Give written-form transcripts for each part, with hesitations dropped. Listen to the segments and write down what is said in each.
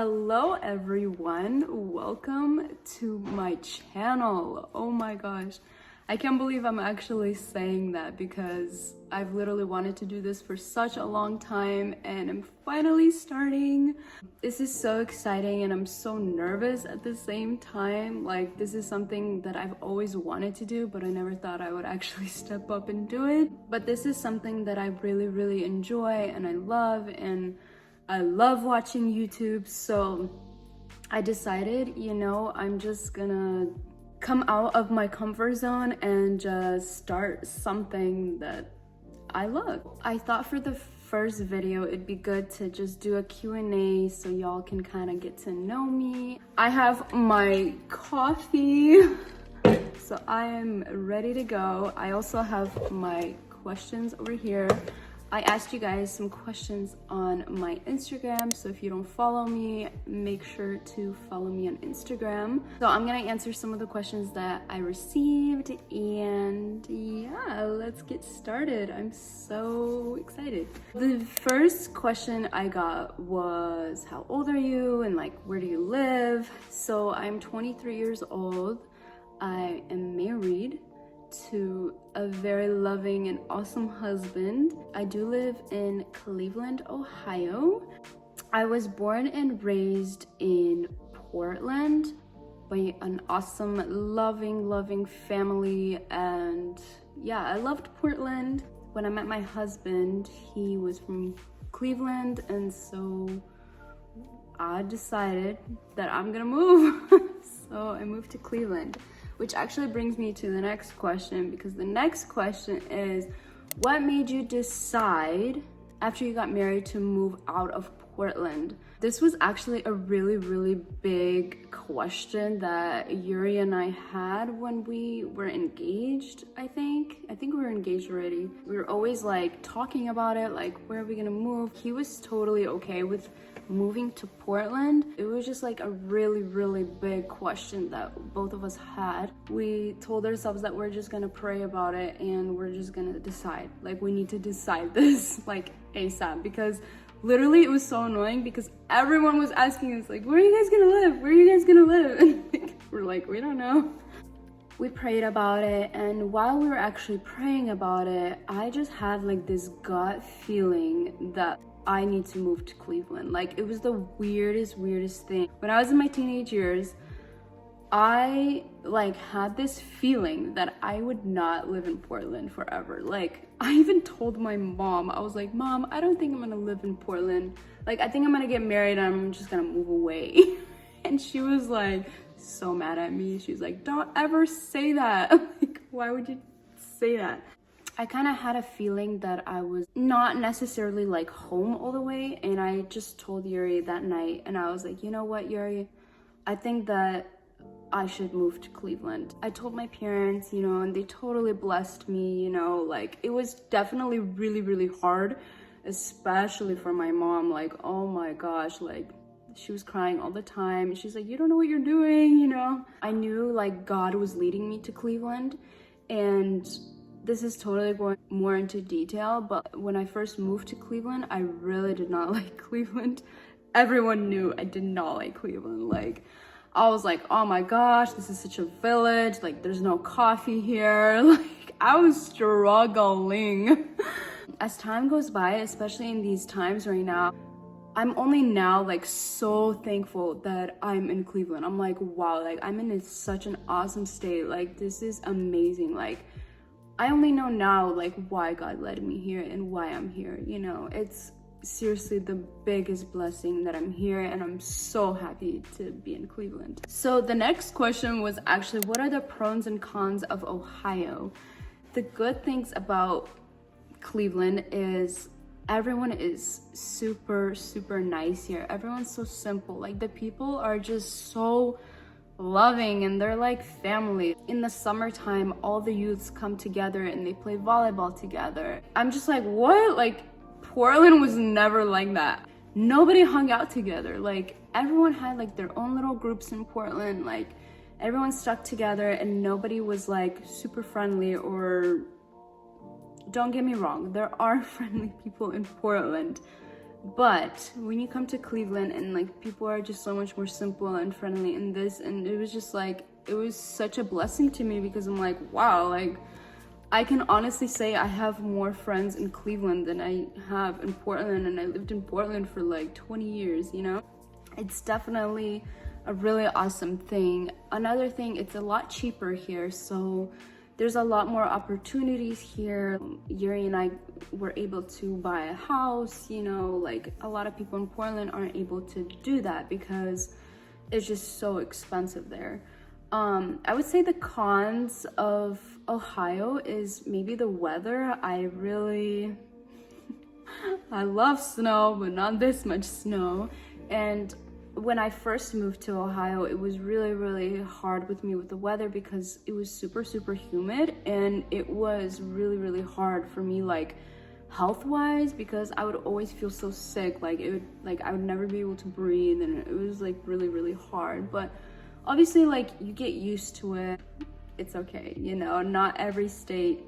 Hello everyone, welcome to my channel. Oh my gosh, I can't believe I'm actually saying that because I've literally wanted to do this for such a long time and I'm finally starting. This is so exciting and I'm so nervous at the same time. Like, this is something that I've always wanted to do, but I never thought I would actually step up and do it. But this is something that I really enjoy and I love watching YouTube, so I decided, I'm just gonna come out of my comfort zone and just start something that I love. I thought for the first video, it'd be good to just do a Q&A so y'all can kind of get to know me. I have my coffee, so I am ready to go. I also have my questions over here. I asked you guys some questions on my Instagram, so if you don't follow me, make sure to follow me on Instagram. So I'm gonna answer some of the questions that I received, and yeah, let's get started. I'm so excited. The first question I got was, how old are you and like, where do you live? So I'm 23 years old. I am married to a very loving and awesome husband. I do live in Cleveland, Ohio. I was born and raised in Portland by an awesome, loving family, and yeah, I loved Portland. When I met my husband, he was from Cleveland, and so I decided that I'm gonna move. So I moved to Cleveland. Which actually brings me to the next question, because the next question is, what made you decide after you got married to move out of Portland? This was actually a really big question that Yuri and I had when we were engaged, I think we were engaged already. We were always like talking about it, like, where are we gonna move? He was totally okay with moving to Portland. It was just like a really big question that both of us had. We told ourselves that we're just gonna pray about it and we're just gonna decide. Like, we need to decide this like ASAP, because literally it was so annoying because everyone was asking us like, where are you guys gonna live? Where are you guys gonna live? And we're like, we don't know. We prayed about it, and while we were actually praying about it, I just had like this gut feeling that I need to move to Cleveland. Like, it was the weirdest thing. When I was in my teenage years, I like had this feeling that I would not live in Portland forever. Like, I even told my mom, I was like, Mom, I don't think I'm gonna live in Portland. Like, I think I'm gonna get married and I'm just gonna move away. And she was like so mad at me. She's like, don't ever say that. Like, why would you say that? I kind of had a feeling that I was not necessarily like home all the way, and I just told Yuri that night, and I was like, you know what, Yuri, I think that I should move to Cleveland. I told my parents, and they totally blessed me, like, it was definitely really hard, especially for my mom. Like, oh my gosh, like, she was crying all the time. She's like, you don't know what you're doing, I knew like God was leading me to Cleveland, and this is totally going more into detail, but when I first moved to Cleveland, I really did not like Cleveland. Everyone knew I did not like Cleveland. Like, I was like, oh my gosh, this is such a village. Like, there's no coffee here. Like, I was struggling. As time goes by, especially in these times right now, I'm only now like so thankful that I'm in Cleveland. I'm like, wow, like, I'm in such an awesome state. Like, this is amazing. Like, I only know now like why God led me here and why I'm here. It's seriously the biggest blessing that I'm here, and I'm so happy to be in Cleveland. So the next question was actually, what are the pros and cons of Ohio? The good things about Cleveland is everyone is super nice here. Everyone's so simple. Like, the people are just so loving and they're like family. In the summertime, all the youths come together and they play volleyball together. I'm just like, what? Like, Portland was never like that. Nobody hung out together. Like, everyone had like their own little groups in Portland. Like, everyone stuck together and nobody was like super friendly. Or, don't get me wrong, there are friendly people in Portland, But when you come to Cleveland and like people are just so much more simple and friendly and it was just like, it was such a blessing to me because I'm like, wow, like I can honestly say I have more friends in Cleveland than I have in Portland, and I lived in Portland for like 20 years, you know? It's definitely a really awesome thing. Another thing, it's a lot cheaper here, so there's a lot more opportunities here. Yuri and I were able to buy a house, you know, like a lot of people in Portland aren't able to do that because it's just so expensive there. I would say the cons of Ohio is maybe the weather. I love snow, but not this much snow. And when I first moved to Ohio, it was really hard with me with the weather because it was super humid, and it was really hard for me, like health-wise, because I would always feel so sick. Like I would never be able to breathe, and it was like really hard. But obviously, like, you get used to it. It's okay, you know, not every state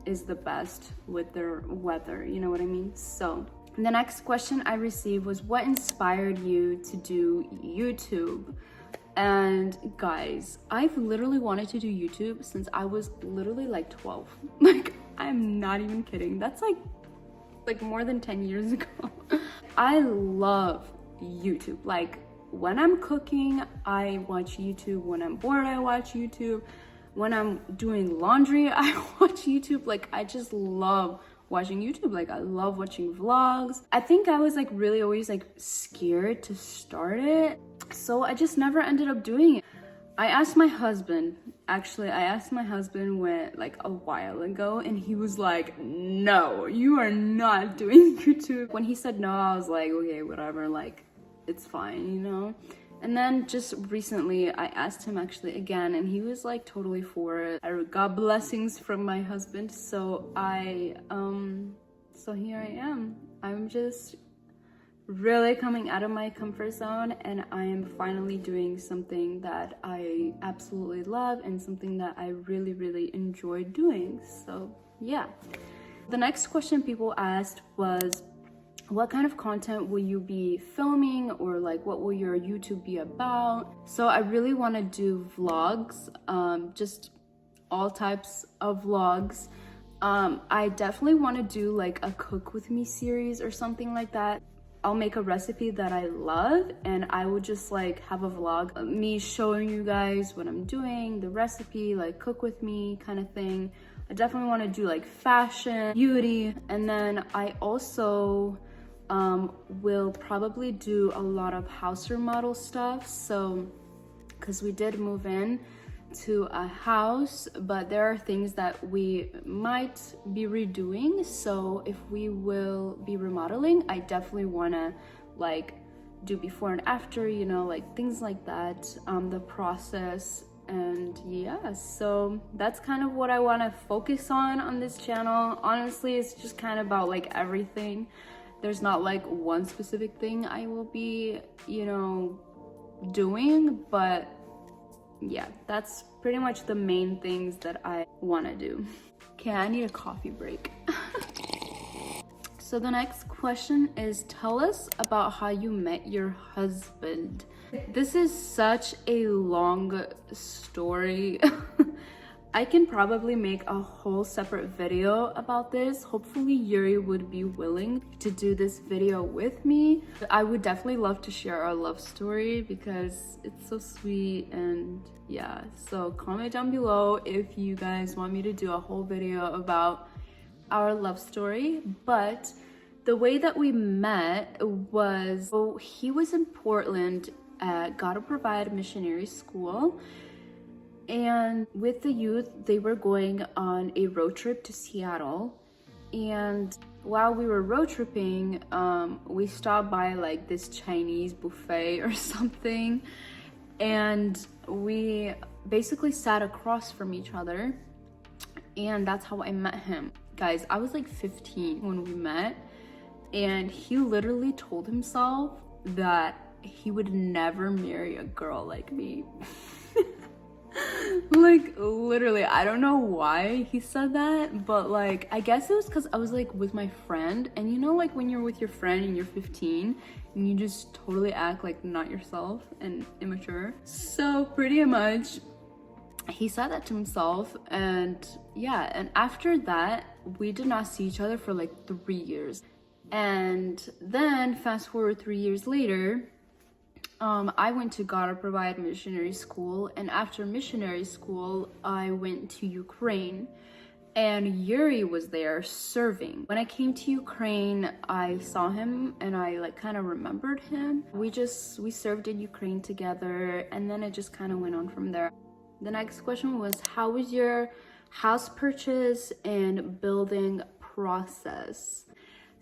is the best with their weather, you know what I mean? So the next question I received was, what inspired you to do YouTube? And guys, I've literally wanted to do YouTube since I was literally like 12. Like, I'm not even kidding. That's like more than 10 years ago. I love YouTube. Like, when I'm cooking, I watch YouTube. When I'm bored, I watch YouTube. When I'm doing laundry, I watch YouTube. Like, I just love watching YouTube. Like, I love watching vlogs. I think I was like really always like scared to start it, so I just never ended up doing it. I asked my husband when, like, a while ago, and he was like, no, you are not doing YouTube. When he said no, I was like, okay, whatever, like, it's fine, you know? And then just recently I asked him actually again, and he was like totally for it. I got blessings from my husband, so so here I am. I'm just really coming out of my comfort zone, and I am finally doing something that I absolutely love and something that I really enjoy doing. So yeah. The next question people asked was, what kind of content will you be filming, or like what will your YouTube be about? So I really want to do vlogs, just all types of vlogs. I definitely want to do like a cook with me series or something like that. I'll make a recipe that I love, and I would just like have a vlog of me showing you guys what I'm doing, the recipe, like cook with me kind of thing. I definitely want to do like fashion, beauty, and then I also will probably do a lot of house remodel stuff. So, because we did move in to a house, but there are things that we might be redoing. So if we will be remodeling, I definitely want to like do before and after, you know, like things like that, the process. And yeah, so that's kind of what I want to focus on this channel. Honestly, it's just kind of about like everything. There's not like one specific thing I will be, you know, doing, but yeah, that's pretty much the main things that I want to do. Okay, I need a coffee break. So the next question is, tell us about how you met your husband. This is such a long story. I can probably make a whole separate video about this. Hopefully Yuri would be willing to do this video with me. I would definitely love to share our love story because it's so sweet, and yeah. So comment down below if you guys want me to do a whole video about our love story. But the way that we met was, so he was in Portland at Gotta Provide Missionary School. And with the youth, they were going on a road trip to Seattle. And while we were road tripping, we stopped by like this Chinese buffet or something. And we basically sat across from each other. And that's how I met him. Guys, I was like 15 when we met. And he literally told himself that he would never marry a girl like me. Like literally, I don't know why he said that, but like I guess it was because I was like with my friend, and you know, like when you're with your friend and you're 15 and you just totally act like not yourself and immature. So pretty much he said that to himself, and yeah, and after that we did not see each other for like 3 years. And then fast forward 3 years later, I went to Gotta Provide Missionary School, and after missionary school, I went to Ukraine, and Yuri was there serving. When I came to Ukraine, I saw him and I like kind of remembered him. We served in Ukraine together, and then it just kind of went on from there. The next question was, how was your house purchase and building process?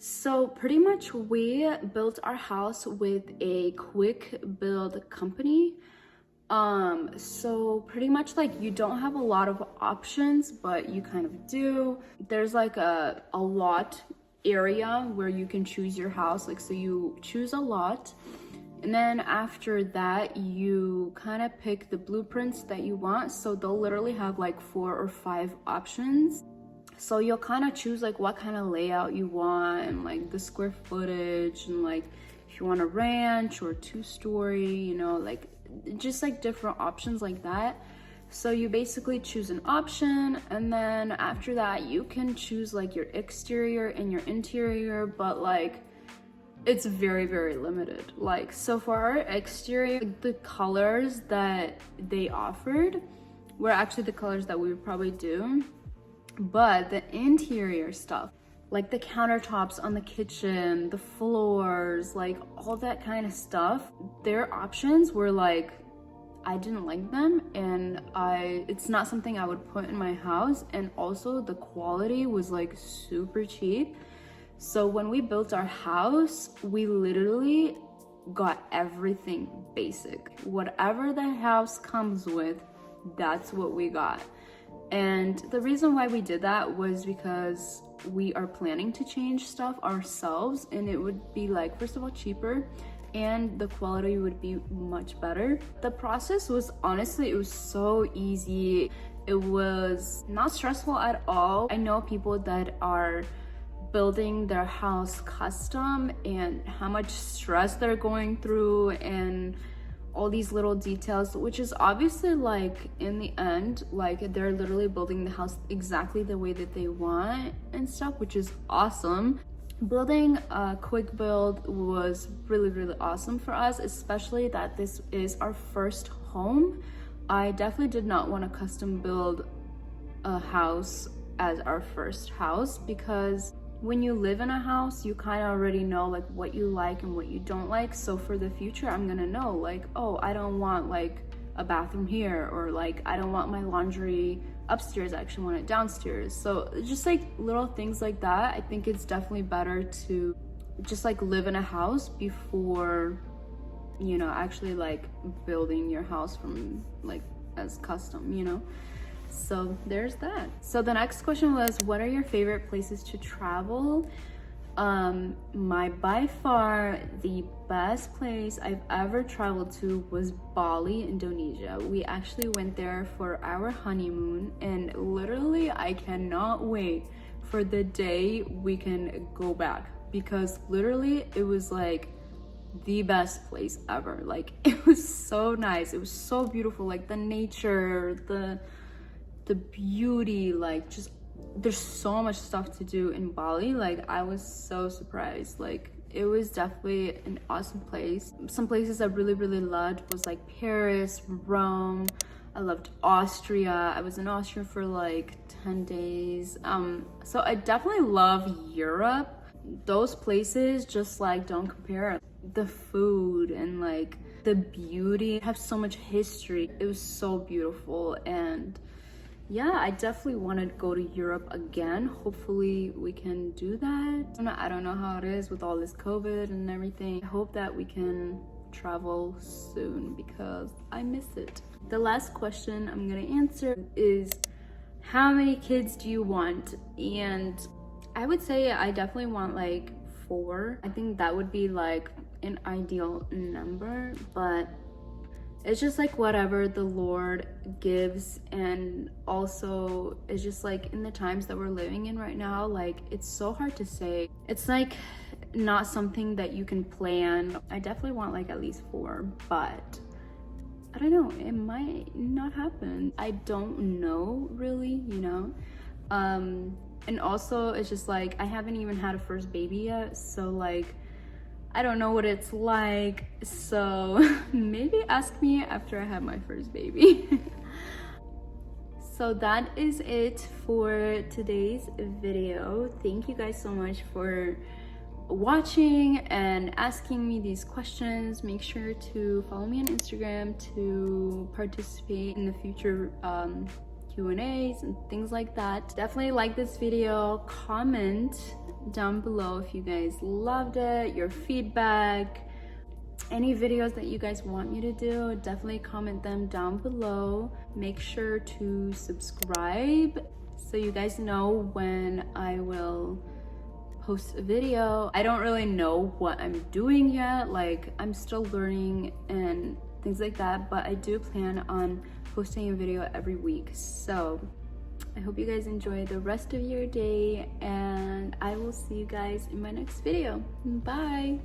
So pretty much we built our house with a quick build company. So pretty much like you don't have a lot of options, but you kind of do. There's like a lot area where you can choose your house. Like, so you choose a lot, and then after that you kind of pick the blueprints that you want. So they'll literally have like 4 or 5 options. So you'll kind of choose like what kind of layout you want, and like the square footage, and like if you want a ranch or 2-story, you know, like just like different options like that. So you basically choose an option, and then after that you can choose like your exterior and your interior, but like it's very, very limited. Like, so for our exterior, the colors that they offered were actually the colors that we would probably do. But the interior stuff, like the countertops on the kitchen, the floors, like all that kind of stuff, their options were like, I didn't like them, and it's not something I would put in my house. And also the quality was like super cheap. So when we built our house, we literally got everything basic. Whatever the house comes with, that's what we got. And the reason why we did that was because we are planning to change stuff ourselves, and it would be like, first of all, cheaper, and the quality would be much better. The process was, honestly, it was so easy. It was not stressful at all. I know people that are building their house custom and how much stress they're going through and all these little details, which is obviously like in the end, like they're literally building the house exactly the way that they want and stuff, which is awesome. Building a quick build was really, really awesome for us, especially that this is our first home. I definitely did not want to custom build a house as our first house, because when you live in a house, you kind of already know like what you like and what you don't like. So for the future, I'm gonna know like, oh, I don't want like a bathroom here, or like I don't want my laundry upstairs, I actually want it downstairs. So just like little things like that. I think it's definitely better to just like live in a house before, you know, actually like building your house from like as custom, you know. So there's that. So the next question was, what are your favorite places to travel? By far the best place I've ever traveled to was Bali, Indonesia. We actually went there for our honeymoon, and literally I cannot wait for the day we can go back, because literally it was like the best place ever. Like it was so nice, it was so beautiful, like the nature, the beauty, like just there's so much stuff to do in Bali. Like I was so surprised. Like it was definitely an awesome place. Some places I really, really loved was like Paris, Rome. I loved Austria. I was in Austria for like 10 days. So I definitely love Europe. Those places just like don't compare. The food and like the beauty have so much history. It was so beautiful, and yeah, I definitely want to go to Europe again. Hopefully we can do that. I don't know how it is with all this COVID and everything. I hope that we can travel soon because I miss it. The last question I'm gonna answer is, how many kids do you want? And I would say I definitely want like 4. I think that would be like an ideal number, but it's just like whatever the Lord gives. And also it's just like in the times that we're living in right now, like it's so hard to say. It's like not something that you can plan. I definitely want like at least 4, but I don't know, it might not happen. I don't know really, you know. And also it's just like I haven't even had a first baby yet, so like I don't know what it's like. So maybe ask me after I have my first baby. So that is it for today's video. Thank you guys so much for watching and asking me these questions. Make sure to follow me on Instagram to participate in the future Q&As and things like that. Definitely like this video, comment down below if you guys loved it, your feedback, any videos that you guys want me to do. Definitely comment them down below. Make sure to subscribe so you guys know when I will post a video. I don't really know what I'm doing yet, like I'm still learning and things like that, but I do plan on posting a video every week. So I hope you guys enjoy the rest of your day, and I will see you guys in my next video. Bye.